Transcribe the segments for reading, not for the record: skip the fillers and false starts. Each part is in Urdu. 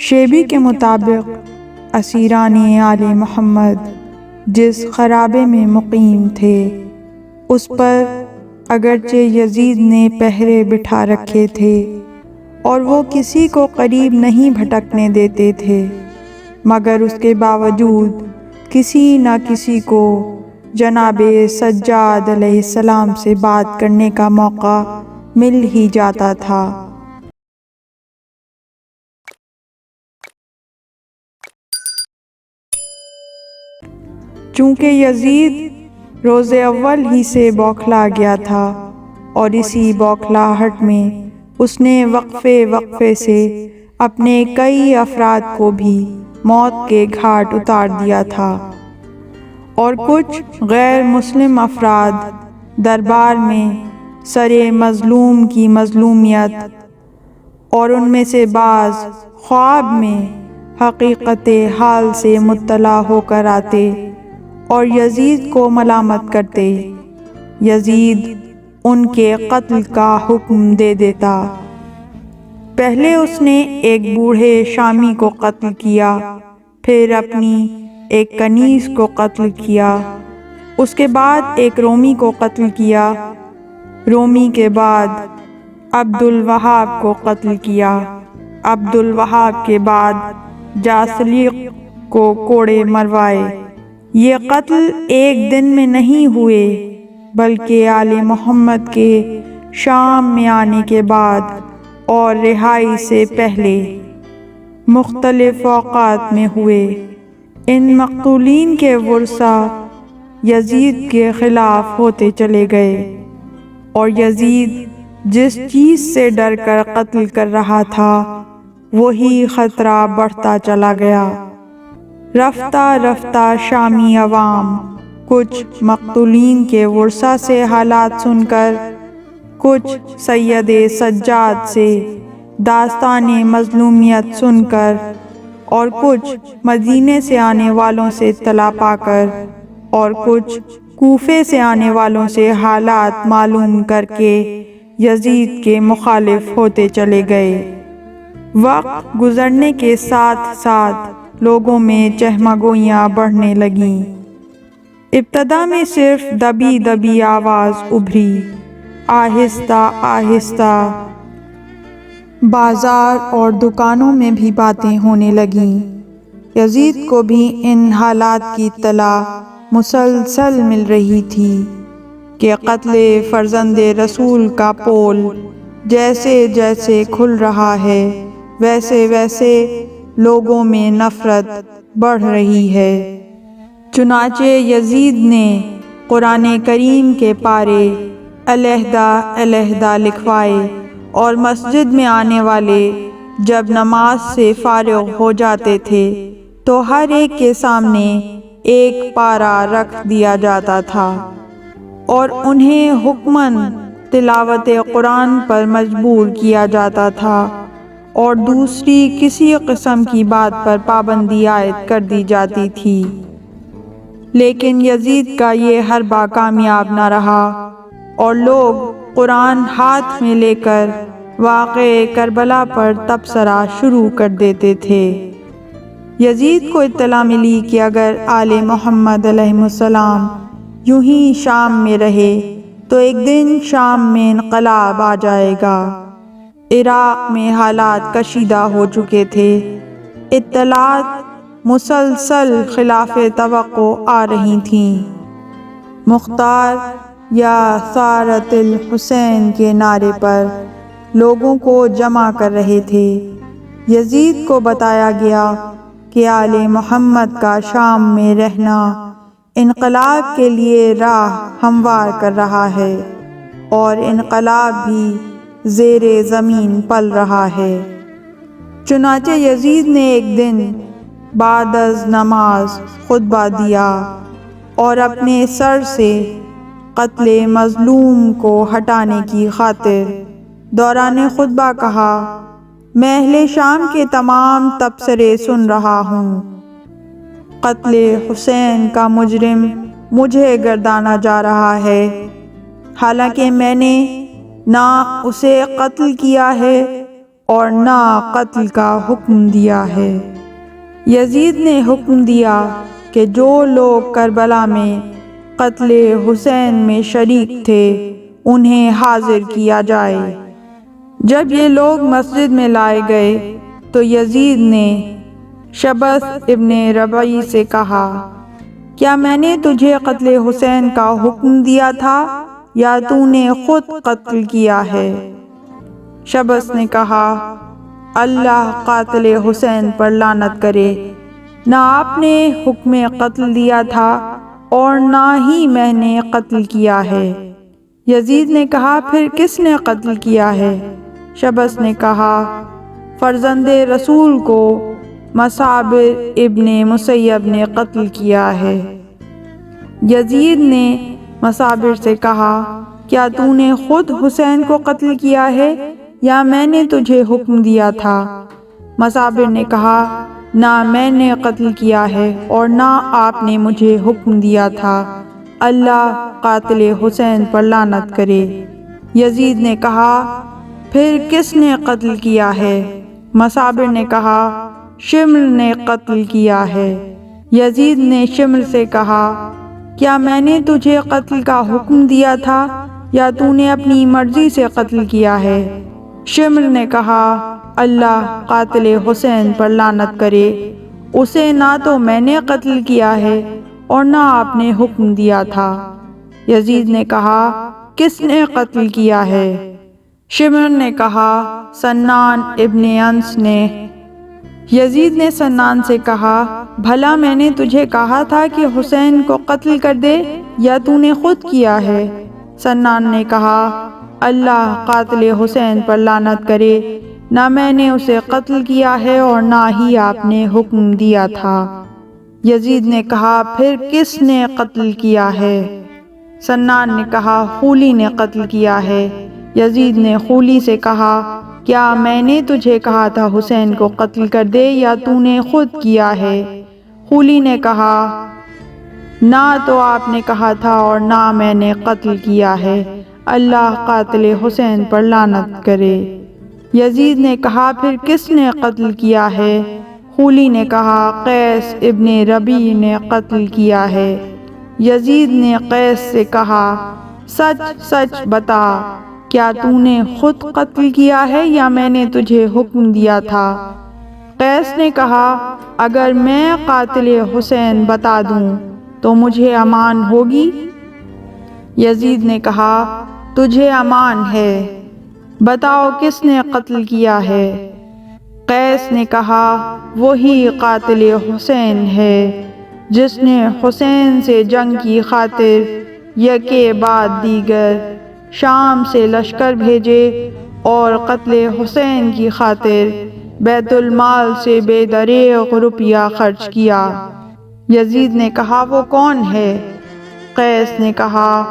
شیبی کے مطابق اسیران آل محمد جس خرابے میں مقیم تھے اس پر اگرچہ یزید نے پہرے بٹھا رکھے تھے اور وہ کسی کو قریب نہیں بھٹکنے دیتے تھے، مگر اس کے باوجود کسی نہ کسی کو جناب سجاد علیہ السلام سے بات کرنے کا موقع مل ہی جاتا تھا۔ چونکہ یزید روز اول ہی سے بوکھلا گیا تھا اور اسی بوکھلاہٹ میں اس نے وقفے سے اپنے کئی افراد کو بھی موت کے گھاٹ اتار دیا تھا، اور کچھ غیر مسلم افراد دربار میں سرے مظلوم کی مظلومیت اور ان میں سے بعض خواب میں حقیقت حال سے مطلع ہو کر آتے اور یزید کو ملامت کرتے، یزید ان کے قتل کا حکم دے دیتا۔ پہلے اس نے ایک بوڑھے شامی کو قتل کیا، پھر اپنی ایک کنیز کو قتل کیا، اس کے بعد ایک رومی کو قتل کیا، رومی کے بعد عبد الوہاب کو قتل کیا، عبد الوہاب کے بعد جاثلیق کو کوڑے مروائے۔ یہ قتل ایک دن میں نہیں ہوئے بلکہ آل محمد کے شام میں آنے کے بعد اور رہائی سے پہلے مختلف اوقات میں ہوئے۔ ان مقتولین کے ورثہ یزید کے خلاف ہوتے چلے گئے، اور یزید جس چیز سے ڈر کر قتل کر رہا تھا وہی خطرہ بڑھتا چلا گیا۔ رفتہ رفتہ شامی عوام کچھ مقتولین کے ورثہ سے حالات سن کر، کچھ سید سجاد سے داستان مظلومیت سن کر، اور کچھ مدینے سے آنے والوں سے اطلاع پا کر، اور کچھ کوفے سے آنے والوں سے حالات معلوم کر کے یزید کے مخالف ہوتے چلے گئے۔ وقت گزرنے کے ساتھ ساتھ لوگوں میں چہمگوئیاں بڑھنے لگیں۔ ابتدا میں صرف دبی دبی آواز ابھری، آہستہ آہستہ بازار اور دکانوں میں بھی باتیں ہونے لگیں۔ یزید کو بھی ان حالات کی اطلاع مسلسل مل رہی تھی کہ قتل فرزند رسول کا پول جیسے جیسے کھل رہا ہے ویسے ویسے لوگوں میں نفرت بڑھ رہی ہے۔ چنانچہ یزید نے قرآن کریم کے پارے علیحدہ علیحدہ لکھوائے، اور مسجد میں آنے والے جب نماز سے فارغ ہو جاتے تھے تو ہر ایک کے سامنے ایک پارہ رکھ دیا جاتا تھا، اور انہیں حکماً تلاوت قرآن پر مجبور کیا جاتا تھا، اور دوسری کسی قسم کی بات پر پابندی عائد کر دی جاتی تھی۔ لیکن یزید کا یہ حربہ کامیاب نہ رہا، اور لوگ قرآن ہاتھ میں لے کر واقعہ کربلا پر تبصرہ شروع کر دیتے تھے۔ یزید کو اطلاع ملی کہ اگر آل محمد علیہ السلام یوں ہی شام میں رہے تو ایک دن شام میں انقلاب آ جائے گا۔ عراق میں حالات کشیدہ ہو چکے تھے، اطلاعات مسلسل خلاف توقع آ رہی تھیں۔ مختار یا ثارت الحسین کے نعرے پر لوگوں کو جمع کر رہے تھے۔ یزید کو بتایا گیا کہ آل محمد کا شام میں رہنا انقلاب کے لیے راہ ہموار کر رہا ہے، اور انقلاب بھی زیر زمین پل رہا ہے۔ چنانچہ یزید نے ایک دن بعد از نماز خطبہ دیا اور اپنے سر سے قتل مظلوم کو ہٹانے کی خاطر دوران خطبہ کہا، میں اہل شام کے تمام تبصرے سن رہا ہوں۔ قتل حسین کا مجرم مجھے گردانا جا رہا ہے، حالانکہ میں نے نہ اسے قتل کیا ہے اور نہ قتل کا حکم دیا ہے۔ یزید نے حکم دیا کہ جو لوگ کربلا میں قتل حسین میں شریک تھے انہیں حاضر کیا جائے۔ جب یہ لوگ مسجد میں لائے گئے تو یزید نے شبث ابن ربعی سے کہا، کیا میں نے تجھے قتل حسین کا حکم دیا تھا یا تو نے خود قتل کیا ہے؟ شبث نے کہا، اللہ قاتل حسین پر لعنت کرے، نہ آپ نے حکم قتل دیا تھا اور نہ ہی میں نے قتل کیا ہے۔ یزید نے کہا، پھر کس نے قتل کیا ہے؟ شبث نے کہا، فرزند رسول کو مصعب ابن مسیب نے قتل کیا ہے۔ یزید نے مصعب سے کہا، کیا تو نے خود حسین کو قتل کیا ہے یا میں نے تجھے حکم دیا تھا؟ مصعب نے کہا، نہ میں نے قتل کیا ہے اور نہ آپ نے مجھے حکم دیا تھا، اللہ قاتل حسین پر لعنت کرے۔ یزید نے کہا، پھر کس نے قتل کیا ہے؟ مصعب نے کہا، شمر نے قتل کیا ہے۔ یزید نے شمر سے کہا، کیا میں نے تجھے قتل کا حکم دیا تھا یا تو نے اپنی مرضی سے قتل کیا ہے؟ شمر نے کہا، اللہ قاتل حسین پر لعنت کرے، اسے نہ تو میں نے قتل کیا ہے اور نہ آپ نے حکم دیا تھا۔ یزید نے کہا، کس نے قتل کیا ہے؟ شمر نے کہا، سنان ابن انس نے۔ یزید نے سنان سے کہا، بھلا میں نے تجھے کہا تھا کہ حسین کو قتل کر دے یا تو نے خود کیا ہے؟ سنان نے کہا، اللہ قاتل حسین پر لعنت کرے، نہ میں نے اسے قتل کیا ہے اور نہ ہی آپ نے حکم دیا تھا۔ یزید نے کہا، پھر کس نے قتل کیا ہے؟ سنان نے کہا، خولی نے قتل کیا ہے۔ یزید نے خولی سے کہا، کیا میں نے تجھے کہا تھا حسین کو قتل کر دے یا تو نے خود کیا ہے؟ خولی نے کہا، نہ تو آپ نے کہا تھا اور نہ میں نے قتل کیا ہے، اللہ قاتل حسین پر لعنت کرے۔ یزید نے کہا، پھر کس نے قتل کیا ہے؟ خولی نے کہا، قیس ابن ربیع نے قتل کیا ہے۔ یزید نے قیس سے کہا، سچ سچ بتا، کیا تو نے خود قتل کیا ہے یا میں نے تجھے حکم دیا تھا؟ قیس نے کہا، اگر میں قاتل حسین بتا دوں تو مجھے امان ہوگی؟ یزید نے کہا، تجھے امان ہے، بتاؤ کس نے قتل کیا ہے؟ قیس نے کہا، وہی قاتل حسین ہے جس نے حسین سے جنگ کی خاطر یکے بعد دیگر شام سے لشکر بھیجے اور قتل حسین کی خاطر بیت المال سے بے دریغ روپیہ خرچ کیا۔ یزید نے کہا، وہ کون ہے؟ قیس نے کہا،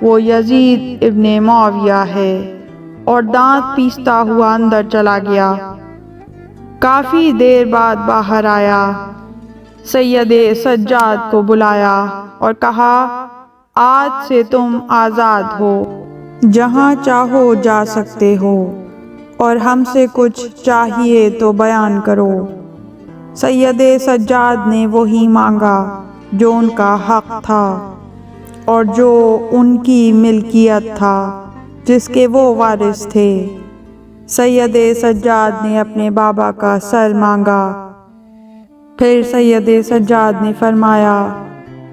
وہ یزید ابن معاویہ ہے، اور دانت پیستا ہوا اندر چلا گیا۔ کافی دیر بعد باہر آیا، سید سجاد کو بلایا اور کہا، آج سے تم آزاد ہو، جہاں چاہو جا سکتے ہو، اور ہم سے کچھ چاہیے تو بیان کرو۔ سید سجاد نے وہی مانگا جو ان کا حق تھا اور جو ان کی ملکیت تھا جس کے وہ وارث تھے۔ سید سجاد نے اپنے بابا کا سر مانگا۔ پھر سید سجاد نے فرمایا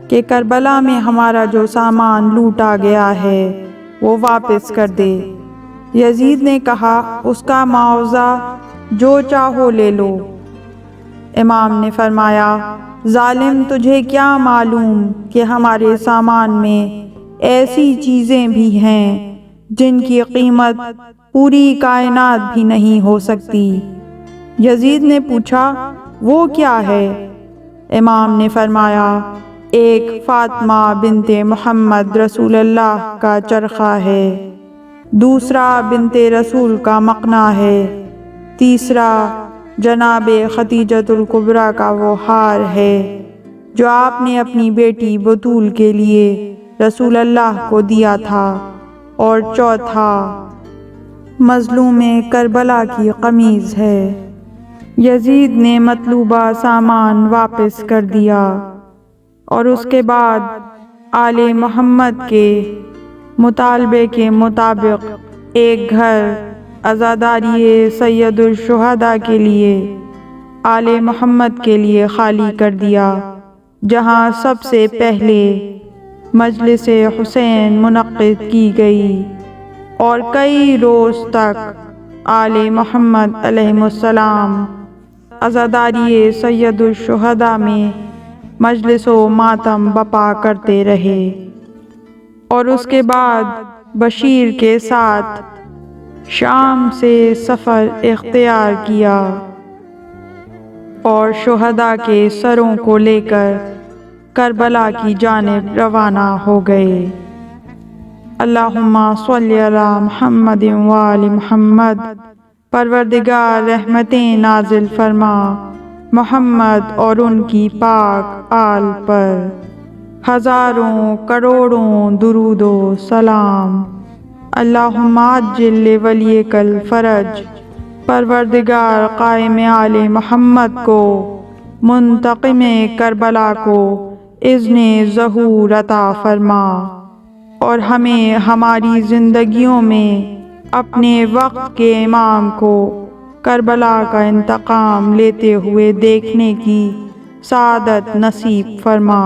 کہ کربلا میں ہمارا جو سامان لوٹا گیا ہے وہ واپس کر دے۔ یزید نے کہا، اس کا معاوضہ جو چاہو لے لو۔ امام نے فرمایا، ظالم، تجھے کیا معلوم کہ ہمارے سامان میں ایسی چیزیں بھی ہیں جن کی قیمت پوری کائنات بھی نہیں ہو سکتی۔ یزید نے پوچھا، وہ کیا ہے؟ امام نے فرمایا، ایک فاطمہ بنت محمد رسول اللہ کا چرخہ ہے، دوسرا بنت رسول کا مقنع ہے، تیسرا جناب خدیجۃ الکبریٰ کا وہ ہار ہے جو آپ نے اپنی بیٹی بطول کے لیے رسول اللہ کو دیا تھا، اور چوتھا مظلوم کربلا کی قمیض ہے۔ یزید نے مطلوبہ سامان واپس کر دیا اور اس کے بعد آل محمد کے مطالبے کے مطابق ایک گھر عزاداری سید الشہداء کے لیے آل محمد کے لیے خالی کر دیا، جہاں سب سے پہلے مجلس حسین منعقد کی گئی اور کئی روز تک آل محمد علیہ السلام عزاداری سید الشہداء میں مجلس و ماتم بپا کرتے رہے، اور اس کے بعد بشیر کے ساتھ شام سے سفر اختیار کیا اور شہداء کے سروں کو لے کر کربلا کی جانب روانہ ہو گئے۔ اللہم صلی علی محمد وآل محمد۔ پروردگار رحمتیں نازل فرما محمد اور ان کی پاک آل پر، ہزاروں کروڑوں درود و سلام۔ اللہم عجل لولیک الفرج۔ پروردگار قائم آل محمد کو، منتقم کربلا کو اذن ظہور عطا فرما، اور ہمیں ہماری زندگیوں میں اپنے وقت کے امام کو کربلا کا انتقام لیتے ہوئے دیکھنے کی سعادت نصیب فرما،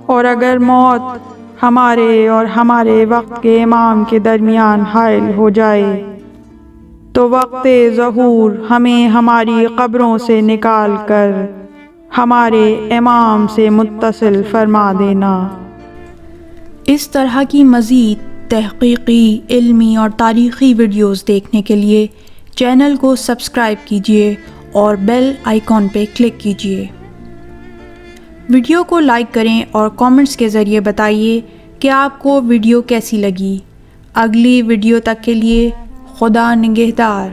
اور اگر موت ہمارے اور ہمارے وقت کے امام کے درمیان حائل ہو جائے تو وقت ظہور ہمیں ہماری قبروں سے نکال کر ہمارے امام سے متصل فرما دینا۔ اس طرح کی مزید تحقیقی، علمی اور تاریخی ویڈیوز دیکھنے کے لیے چینل کو سبسکرائب کیجیے اور بیل آئیکن پہ کلک کیجیے۔ ویڈیو کو لائک کریں اور کامنٹس کے ذریعے بتائیے کہ آپ کو ویڈیو کیسی لگی۔ اگلی ویڈیو تک کے لیے خدا نگہدار۔